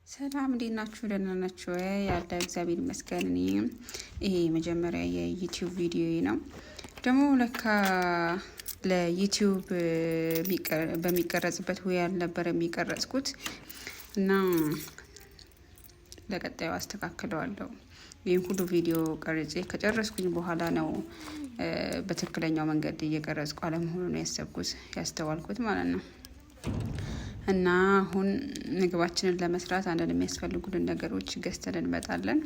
ሰላም እንዴት ናችሁ? ደህና ናችሁ ወይ? ያለ እግዚአብሔር ይመስገን። እኔ ይሄ መጀመሪያ የዩቲዩብ ቪዲዮ ነው። ደግሞ ለካ ለዩቲዩብ በሚቀረጽበት ወይ ያልነበረ የሚቀረጽኩት እና ለቀጣዩ አስተካክለዋለሁ። ይህን ሁሉ ቪዲዮ ቀርጬ ከጨረስኩኝ በኋላ ነው በትክክለኛው መንገድ እየቀረጽኩ አለመሆኑን ያስተዋልኩት ማለት ነው። እና አሁን ምግባችንን ለመስራት አንዳንድ የሚያስፈልጉልን ነገሮች ገዝተን እንመጣለን።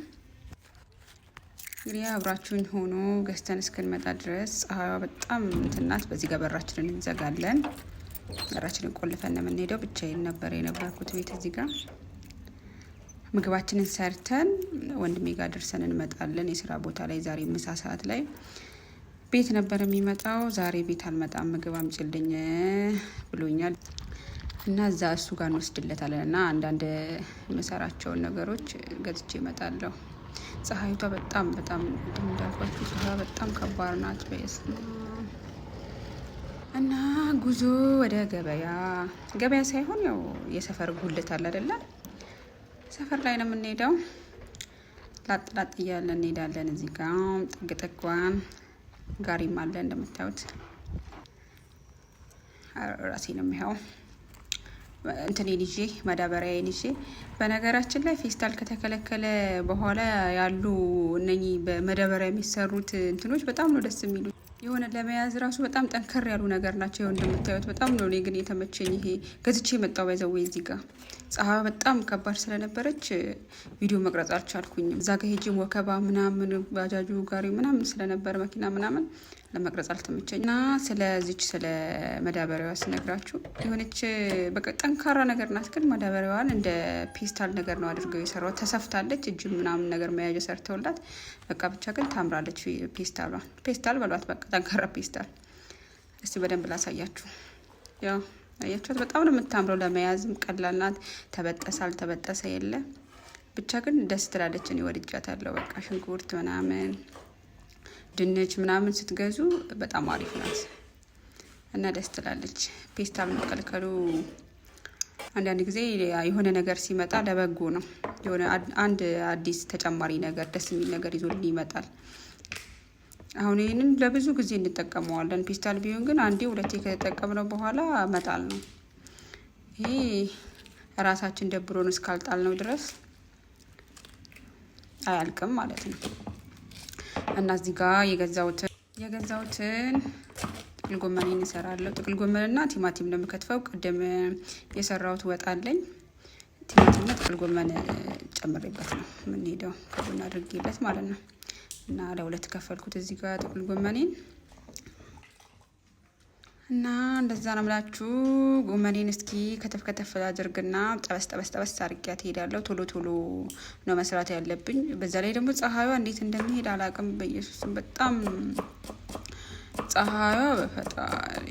እንግዲህ አብራችሁኝ ሆኖ ገዝተን እስክንመጣ ድረስ ፀሐይዋ በጣም እንትን ናት። በዚህ ጋር በራችንን እንዘጋለን። በራችንን ቆልፈን ነው የምንሄደው። ብቻዬን ነበር የነበርኩት ቤት። እዚህ ጋር ምግባችንን ሰርተን ወንድሜ ጋር ደርሰን እንመጣለን። የስራ ቦታ ላይ ዛሬ ምሳ ሰዓት ላይ ቤት ነበር የሚመጣው። ዛሬ ቤት አልመጣም ምግብ አምጪልኝ ብሎኛል እና እዛ እሱ ጋር እንወስድለታለን እና አንዳንድ የምሰራቸውን ነገሮች ገዝቼ እመጣለሁ። ፀሐይቷ በጣም እንዳልኳችሁ ፀሐይ በጣም ከባድ ናት። እና ጉዞ ወደ ገበያ ሳይሆን ያው የሰፈር ጉልት አለ አይደለ? ሰፈር ላይ ነው የምንሄደው። ላጥ እያለን እንሄዳለን። እዚህ ጋር ጥግጥጓን ጋሪም አለ እንደምታዩት። ራሴ ነው የሚያው እንትኔን ይዤ ማዳበሪያዬን ይዤ። በነገራችን ላይ ፌስታል ከተከለከለ በኋላ ያሉ እነኚህ በማዳበሪያ የሚሰሩት እንትኖች በጣም ነው ደስ የሚሉት። የሆነ ለመያዝ ራሱ በጣም ጠንከር ያሉ ነገር ናቸው። ይኸው እንደምታዩት በጣም ነው እኔ ግን የተመቸኝ። ይሄ ገዝቼ የመጣው ባይዘው እዚህ ጋር ፀሐይ በጣም ከባድ ስለነበረች ቪዲዮ መቅረጽ አልቻልኩኝም። እዛ ጋር ሄጄ ወከባ ምናምን ባጃጁ ጋሪ ምናምን ስለነበረ መኪና ምናምን ለመቅረጽ አልተመቸኝ እና ስለ ማዳበሪያዋ ስነግራችሁ የሆነች በቃ ጠንካራ ነገር ናት። ግን ማዳበሪያዋን እንደ ፔስታል ነገር ነው አድርገው የሰሯት። ተሰፍታለች እጅ ምናምን ነገር መያዣ ሰርተውላት በቃ ብቻ ግን ታምራለች። ፔስታል በሏት በቃ ጠንካራ ፔስታል። እስቲ በደንብ ላሳያችሁ። ያው አያችኋት በጣም ነው የምታምረው። ለመያዝም ቀላል ናት። አልተበጠሰ የለ ብቻ ግን ደስ ትላለች። እኔ ወድጃታለሁ። በቃ ሽንኩርት ምናምን ድንች ምናምን ስትገዙ በጣም አሪፍ ናት እና ደስ ትላለች። ፔስታል መከልከሉ አንዳንድ ጊዜ የሆነ ነገር ሲመጣ ለበጎ ነው። የሆነ አንድ አዲስ ተጨማሪ ነገር ደስ የሚል ነገር ይዞልን ይመጣል። አሁን ይህንን ለብዙ ጊዜ እንጠቀመዋለን። ፔስታል ቢሆን ግን አንዴ ሁለቴ ከተጠቀምነው በኋላ መጣል ነው። ይሄ ራሳችን ደብሮን እስካልጣል ነው ድረስ አያልቅም ማለት ነው። እና እዚህ ጋር የገዛሁትን ጥቅል ጎመኔን እሰራለሁ። ጥቅል ጎመንና ቲማቲም እንደምከትፈው ቅድም የሰራሁት ወጥ አለኝ። ቲማቲምና ጥቅል ጎመን ጨምሬበት ነው የምንሄደው ከጎን አድርጌለት ማለት ነው። እና ለሁለት ከፈልኩት እዚህ ጋር ጥቅል ጎመኔን እና እንደዛ ነው የምላችሁ። ጎመኔን እስኪ ከተፍ አድርግና ጠበስ አድርጊያት እሄዳለሁ። ቶሎ ነው መስራት ያለብኝ። በዛ ላይ ደግሞ ፀሐይዋ እንዴት እንደሚሄድ አላውቅም። በኢየሱስም በጣም ፀሐይዋ በፈጣሪ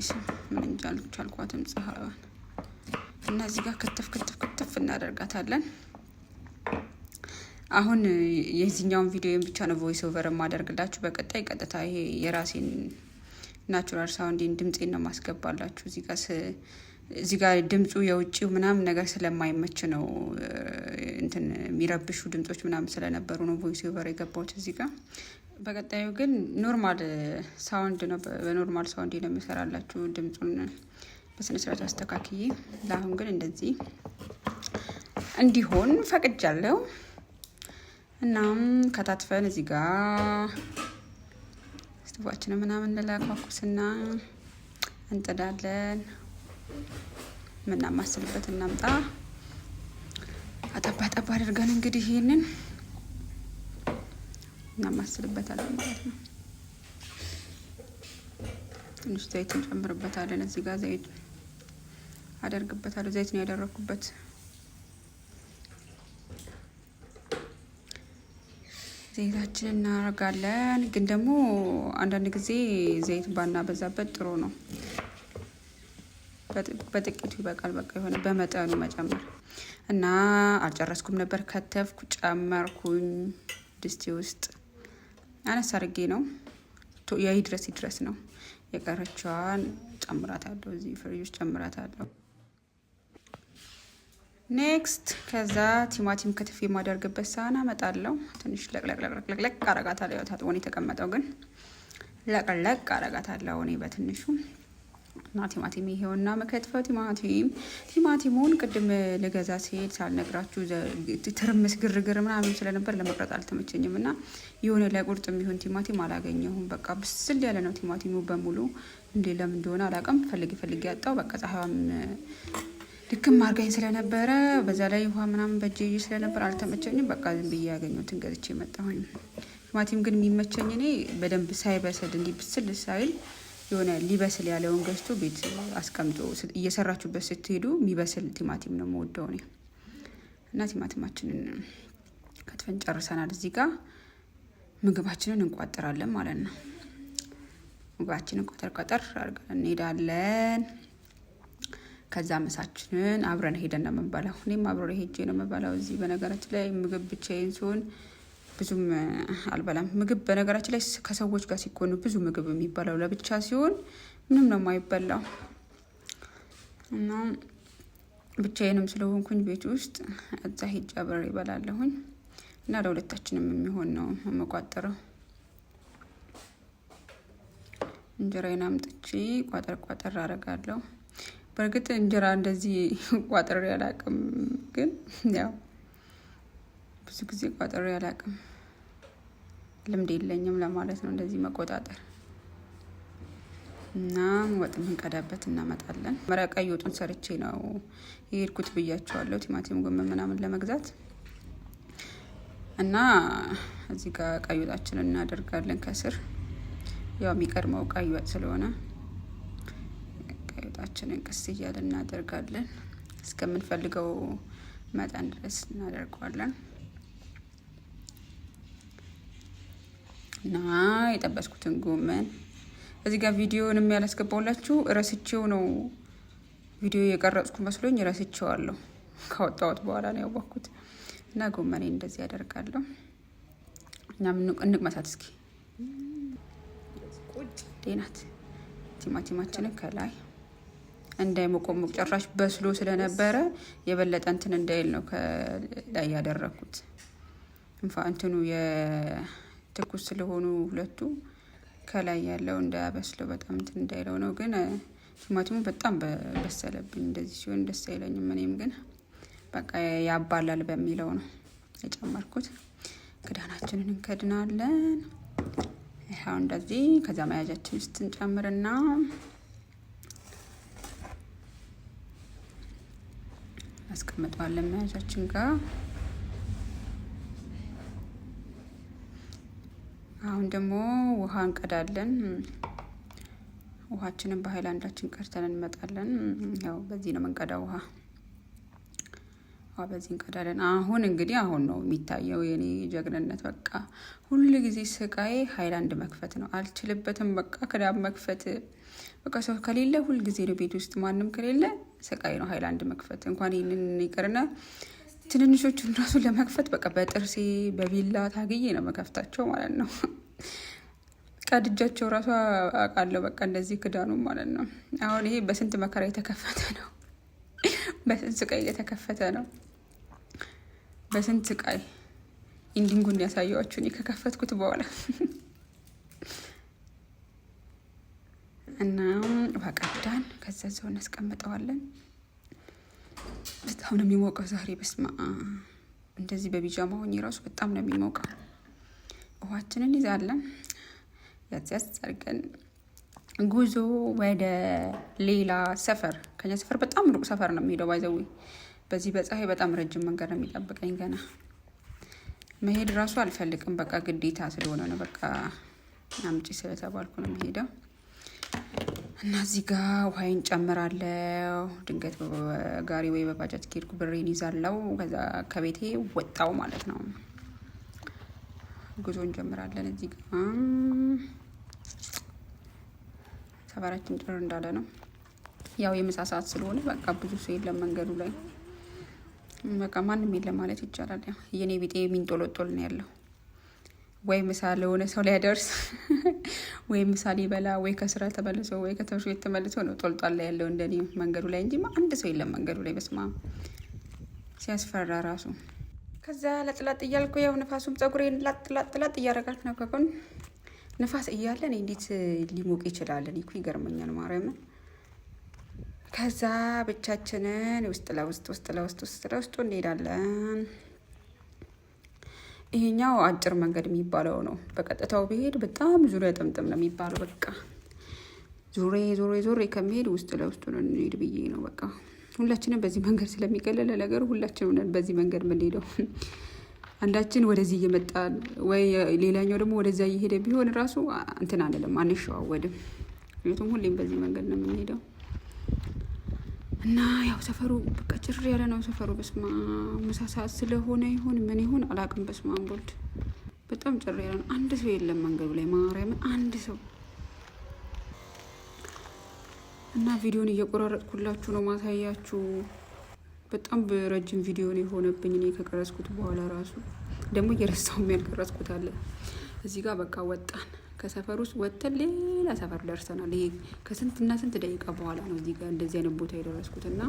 ምን እንጃ አልቻልኳትም ፀሐይዋን። እና እዚህ ጋር ከተፍ እናደርጋታለን። አሁን የዚህኛውን ቪዲዮን ብቻ ነው ቮይስ ኦቨር የማደርግላችሁ። በቀጣይ ቀጥታ ይሄ የራሴን ናቹራል ሳውንዲን ድምጼን ነው ማስገባላችሁ። እዚህ ጋር ድምጹ የውጪው ምናምን ነገር ስለማይመች ነው እንትን የሚረብሹ ድምጾች ምናምን ስለነበሩ ነው ቮይስ ኦቨር የገባሁት እዚህ ጋር። በቀጣዩ ግን ኖርማል ሳውንድ ነው፣ በኖርማል ሳውንድ ነው የምሰራላችሁ ድምጹን በስነ ስርዓት አስተካክዬ። ለአሁን ግን እንደዚህ እንዲሆን ፈቅጃለሁ። እናም ከታትፈን እዚህ ጋር ስቶቫችንን ምናምን እንለኳኩስና እንጥዳለን። ምናማስልበት እናምጣ። አጠባ አድርገን እንግዲህ ይሄንን እናማስልበታለን ማለት ነው። ትንሽ ዘይት እንጨምርበታለን። እዚህ ጋር ዘይት አደርግበታለሁ። ዘይት ነው ያደረኩበት። ዘይታችንን እናደርጋለን። ግን ደግሞ አንዳንድ ጊዜ ዘይት ባናበዛበት ጥሩ ነው። በጥቂቱ ይበቃል። በቃ የሆነ በመጠኑ መጨመር እና አልጨረስኩም ነበር። ከተፍኩ፣ ጨመርኩኝ። ድስቴ ውስጥ አነስ አድርጌ ነው ይድረስ ነው። የቀረችዋን ጨምራታለሁ። እዚህ ፍሪጅ ውስጥ ጨምራታለሁ። ኔክስት ከዛ ቲማቲም ክትፍ የማደርግበት ሳህን አመጣለሁ። ትንሽ ለቅለቅ አረጋታለሁ። ያው ታጥቦ ነው የተቀመጠው፣ ግን ለቅለቅ አረጋታለሁ እኔ በትንሹ እና ቲማቲም ይሄውና መከትፈው ቲማቲሙን ቅድም ልገዛ ሲሄድ ሳልነግራችሁ ትርምስ ግርግር ምናምን ስለነበር ለመቅረጥ አልተመቸኝም እና የሆነ ለቁርጥ የሚሆን ቲማቲም አላገኘሁም። በቃ ብስል ያለ ነው ቲማቲሙ በሙሉ። እንዴ ለምን እንደሆነ አላውቅም። ፈልጌ ያጣው በቃ ፀሐይዋም ድክም አርጋኝ ስለነበረ በዛ ላይ ውሃ ምናምን በእጄ ስለነበር አልተመቸኝም። በቃ ዝም ብዬ ያገኘሁትን ገዝቼ መጣሁኝ። ቲማቲም ግን የሚመቸኝ እኔ በደንብ ሳይበስል እንዲህ ብስል ሳይል የሆነ ሊበስል ያለውን ገዝቶ ቤት አስቀምጦ እየሰራችሁበት ስትሄዱ የሚበስል ቲማቲም ነው የምወደው እኔ። እና ቲማቲማችንን ከትፈን ጨርሰናል። እዚህ ጋር ምግባችንን እንቋጥራለን ማለት ነው። ምግባችንን ቆጠር አድርገን እንሄዳለን። ከዛ ምሳችንን አብረን ሄደን ነው የምንበላው። እኔም አብሬ ሄጄ ነው የምንበላው እዚህ። በነገራችን ላይ ምግብ ብቻዬን ሲሆን ብዙም አልበላም። ምግብ በነገራችን ላይ ከሰዎች ጋር ሲኮኑ ብዙ ምግብ የሚበላው፣ ለብቻ ሲሆን ምንም ነው የማይበላው። እና ብቻዬንም ስለሆንኩኝ ቤት ውስጥ እዛ ሄጄ አብሬ እበላለሁኝ እና ለሁለታችንም የሚሆን ነው የምቋጥረው። እንጀራዬን አምጥቼ ቋጠር አደርጋለሁ። በእርግጥ እንጀራ እንደዚህ ቋጥሬ አላውቅም፣ ግን ያው ብዙ ጊዜ ቋጥሬ አላውቅም። ልምድ የለኝም ለማለት ነው እንደዚህ መቆጣጠር። እና ወጥ የምንቀዳበት እናመጣለን። ቀይ ወጡን ሰርቼ ነው የሄድኩት ብያቸዋለሁ፣ ቲማቲም ጎመን ምናምን ለመግዛት። እና እዚህ ጋር ቀይ ወጣችንን እናደርጋለን ከስር። ያው የሚቀድመው ቀይ ወጥ ስለሆነ ቀይ ወጣችንን ቀስ እያለን እናደርጋለን። እስከምንፈልገው መጠን ድረስ እናደርገዋለን። እና የጠበስኩትን ጎመን እዚህ ጋር ቪዲዮንም ያላስገባውላችሁ ረስቼው ነው። ቪዲዮ የቀረጽኩ መስሎኝ ረስቼዋለሁ። ካወጣሁት በኋላ ነው ያወቅኩት። እና ጎመኔ እንደዚህ ያደርጋለሁ። እና እንቅመሳት እስኪ። ዴናት ቲማቲማችንን ከላይ እንዳይሞቆሞቅ ጭራሽ በስሎ ስለነበረ የበለጠ እንትን እንዳይል ነው ከላይ ያደረኩት። እንትኑ የትኩስ ስለሆኑ ሁለቱ ከላይ ያለው እንዳያበስለው በጣም እንትን እንዳይለው ነው። ግን ቲማቲሙ በጣም በሰለብኝ። እንደዚህ ሲሆን ደስ አይለኝም። እኔም ግን በቃ ያባላል በሚለው ነው የጨመርኩት። ክዳናችንን እንከድናለን። ይሄው እንደዚህ። ከዛ መያዣችን ውስጥ እንጨምርና አስቀምጠዋለን መያዣችን ጋር። አሁን ደግሞ ውሃ እንቀዳለን። ውሃችንን በሃይላንዳችን ቀርተን እንመጣለን። ያው በዚህ ነው የምንቀዳው ውሃ በዚህ እንቀዳለን። አሁን እንግዲህ አሁን ነው የሚታየው የኔ ጀግንነት። በቃ ሁሉ ጊዜ ስቃዬ ሃይላንድ መክፈት ነው። አልችልበትም። በቃ ክዳን መክፈት በቃ ሰው ከሌለ ሁሉ ጊዜ ነው ቤት ውስጥ ማንም ከሌለ ስቃይ ነው ሃይላንድ መክፈት። እንኳን ይሄንን ይቅርና ትንንሾቹን ራሱ ለመክፈት በቃ በጥርሴ በቢላ ታግዬ ነው መከፍታቸው ማለት ነው። ቀድጃቸው ራሱ አውቃለሁ። በቃ እንደዚህ ክዳኑ ማለት ነው። አሁን ይሄ በስንት መከራ የተከፈተ ነው። በስንት ስቃይ የተከፈተ ነው። በስንት ስቃይ ኢንዲንጉን ያሳየዋችሁ እኔ ከከፈትኩት በኋላ እና ውሃ ቀዳን። ከዛ ዘው እናስቀምጠዋለን። በጣም ነው የሚሞቀው ዛሬ። በስማ እንደዚህ በቢጃማ ሆኜ ራሱ በጣም ነው የሚሞቀው። ውሃችንን ይዛለን። ያዝ አድርገን ጉዞ ወደ ሌላ ሰፈር። ከኛ ሰፈር በጣም ሩቅ ሰፈር ነው የሚሄደው። ባይዘዊ በዚህ በፀሐይ በጣም ረጅም መንገድ ነው የሚጠብቀኝ። ገና መሄድ ራሱ አልፈልግም። በቃ ግዴታ ስለሆነ ነው። በቃ አምጪ ስለተባልኩ ነው የሚሄደው። እና እዚህ ጋር ውሃዬን ጨምራለሁ። ድንገት በጋሪ ወይ በባጃጅ ከሄድኩ ብሬን ይዛለው። ከዛ ከቤቴ ወጣው ማለት ነው። ጉዞ እንጀምራለን። እዚህ ጋር ሰፈራችን ጭር እንዳለ ነው። ያው የምሳ ሰዓት ስለሆነ በቃ ብዙ ሰው የለም መንገዱ ላይ። በቃ ማንም የለም ማለት ይቻላል። ያው የኔ ቢጤ ሚንጦሎጦል ነው ያለው። ወይ ምሳ ለሆነ ሰው ሊያደርስ ወይ ምሳ ሊበላ ወይ ከስራ ተመልሶ ወይ ከትምህርት ቤት ተመልሶ ነው ጦልጧል ላይ ያለው እንደኔ መንገዱ ላይ እንጂ አንድ ሰው የለም መንገዱ ላይ። በስማ ሲያስፈራ ራሱ። ከዛ ለጥላጥ እያልኩ ያው ንፋሱም ፀጉሬን ላጥ እያረጋት ነው ከጎን ንፋስ እያለን እንዴት ሊሞቅ ይችላል? እኔ እኮ ይገርመኛል ማርያምን። ከዛ ብቻችንን ውስጥ ለውስጥ እንሄዳለን። ይሄኛው አጭር መንገድ የሚባለው ነው። በቀጥታው ብሄድ በጣም ዙሪያ ጥምጥም ነው የሚባለው። በቃ ዞሬ ከመሄድ ውስጥ ለውስጥ ነው እንሄድ ብዬ ነው። በቃ ሁላችንም በዚህ መንገድ ስለሚቀለለ ነገሩ ሁላችንም ነን በዚህ መንገድ የምንሄደው። አንዳችን ወደዚህ እየመጣን ወይ ሌላኛው ደግሞ ወደዛ እየሄደ ቢሆን ራሱ እንትን አንልም፣ አንሸዋወድም። ምክንያቱም ሁሌም በዚህ መንገድ ነው የምንሄደው። እና ያው ሰፈሩ በቃ ጭር ያለ ነው ሰፈሩ። በስማ ምሳ ሰዓት ስለሆነ ይሁን ምን ይሁን አላውቅም። በስማ ቦልድ በጣም ጭር ያለ ነው። አንድ ሰው የለም መንገዱ ላይ ማርያምን፣ አንድ ሰው። እና ቪዲዮን እየቆራረጥኩላችሁ ነው ማሳያችሁ። በጣም በረጅም ቪዲዮ ነው የሆነብኝ እኔ ከቀረጽኩት በኋላ ራሱ ደግሞ እየረሳሁም ያልቀረጽኩት አለ። እዚህ ጋር በቃ ወጣን፣ ከሰፈር ውስጥ ወጥተን ሌላ ሰፈር ደርሰናል። ይሄ ከስንትና ስንት ደቂቃ በኋላ ነው እዚህ ጋር እንደዚህ አይነት ቦታ የደረስኩት። እና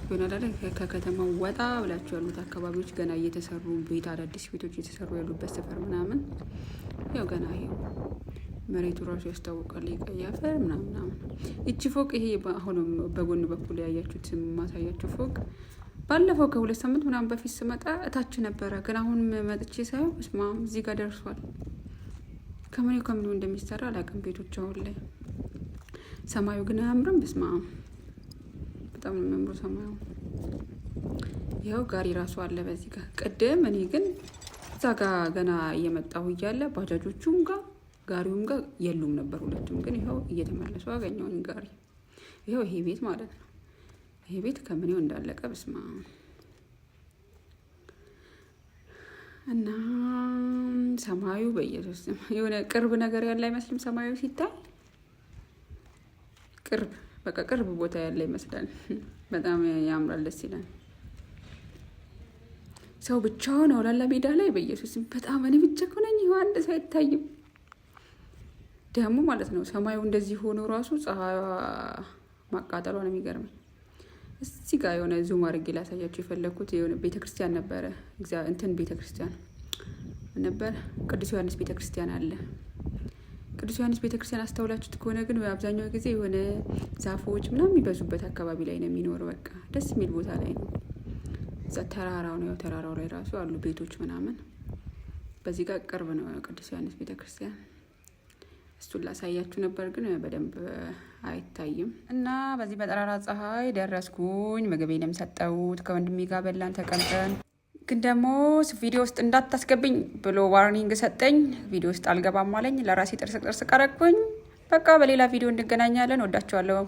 ይሆናል አይደል ከከተማው ወጣ ብላችሁ ያሉት አካባቢዎች ገና እየተሰሩ ቤት አዳዲስ ቤቶች እየተሰሩ ያሉበት ሰፈር ምናምን ያው ገና ይሄ መሬቱ ራሱ ያስታውቃል። ቀይ አፈር ምናምን። እቺ ፎቅ ይሄ አሁንም በጎን በኩል ያያችሁት ማሳያችሁ ፎቅ ባለፈው ከ2 ሳምንት ምናምን በፊት ስመጣ እታች ነበረ። ግን አሁን መጥቼ ሳይሆን በስማ እዚህ ጋር ደርሷል። ከምኑ እንደሚሰራ አላውቅም ቤቶች አሁን ላይ። ሰማዩ ግን አያምርም? በስማ በጣም ነው የሚያምረው ሰማዩ። ይኸው ጋሪ ራሱ አለ በዚህ ጋር። ቅድም እኔ ግን እዛ ጋር ገና እየመጣሁ እያለ ባጃጆቹም ጋር ጋሪውም ጋር የሉም ነበር ሁለቱም። ግን ይኸው እየተመለሱ አገኘውን ጋሪ። ይኸው ይሄ ቤት ማለት ነው። ይሄ ቤት ከምኔው እንዳለቀ በስማ። እና ሰማዩ በኢየሱስ የሆነ ቅርብ ነገር ያለ አይመስልም? ሰማዩ ሲታይ ቅርብ ቦታ ያለ ይመስላል። በጣም ያምራል፣ ደስ ይላል። ሰው ብቻውን አውላላ ሜዳ ላይ በኢየሱስ በጣም እኔ ብቻ እኮ ነኝ። ይኸው አንድ ሰው አይታይም ደግሞ ማለት ነው። ሰማዩ እንደዚህ ሆኖ ራሱ ፀሐዩ ማቃጠሏ ነው የሚገርመኝ። እዚህ ጋር የሆነ ዙም አድርጌ ላሳያችሁ የፈለኩት የሆነ ቤተክርስቲያን ነበረ። እንትን ቤተክርስቲያን ነበር፣ ቅዱስ ዮሐንስ ቤተክርስቲያን አለ። ቅዱስ ዮሐንስ ቤተክርስቲያን አስተውላችሁት ከሆነ ግን አብዛኛው ጊዜ የሆነ ዛፎች ምናምን የሚበዙበት አካባቢ ላይ ነው የሚኖረው። በቃ ደስ የሚል ቦታ ላይ ነው። እዛ ተራራው ነው። ተራራው ላይ ራሱ አሉ ቤቶች ምናምን። በዚህ ጋር ቅርብ ነው ቅዱስ ዮሐንስ ቤተክርስቲያን። እሱን ላሳያችሁ ነበር ግን በደንብ አይታይም። እና በዚህ በጠራራ ፀሐይ ደረስኩኝ። ምግቤንም ሰጠሁት። ከወንድሜ ጋር በላን ተቀምጠን። ግን ደግሞ ቪዲዮ ውስጥ እንዳታስገብኝ ብሎ ዋርኒንግ ሰጠኝ። ቪዲዮ ውስጥ አልገባም አለኝ። ለራሴ ጥርስ ቀረኩኝ። በቃ በሌላ ቪዲዮ እንገናኛለን። ወዳችኋለሁ።